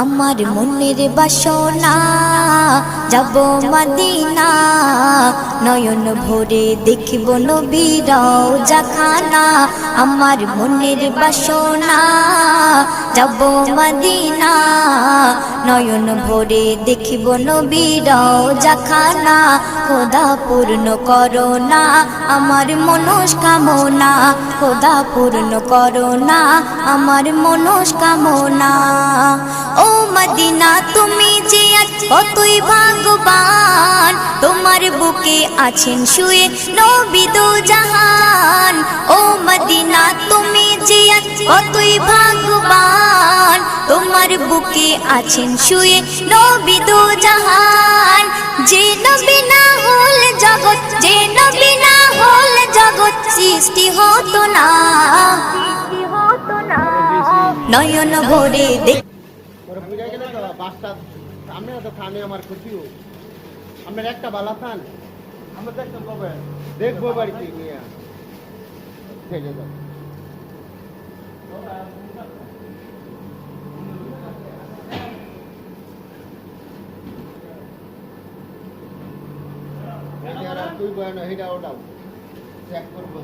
আমার মনের বাসনা যাব মদিনা নয়ন ভরে দেখিব নবীর রওজাখানা আমার মনের বাসনা যাব মদিনা নয়ন ভরে দেখিব নবীর রওজাখানা খোদা পূর্ণ করো না আমার মনস্কামনা খোদা পূর্ণ করো না আমার মনস্কামনা ও মদিনা তুমি যে কতই ভাগ্যবান তোমার বুকে আছেন শুয়ে নবী দো জাহান ও মদিনা তুমি যে কতই ভাগ্যবান তোমার বুকে আছেন শুয়ে নবী দো জাহান যে নবী না হল জগৎ যে নবী না হল জগৎ সৃষ্টি হতো না নয়ন ভরে দেখ বুঝা গেলে তো বাসটা আমরা তো খানে আমার খুশিও আমরা একটা বালা খান আমরা দেখতে কবে দেখবো বাড়িতে নিয়ে ঠিক আছে তুই বয়ান হেটা ওটাও চেক করবো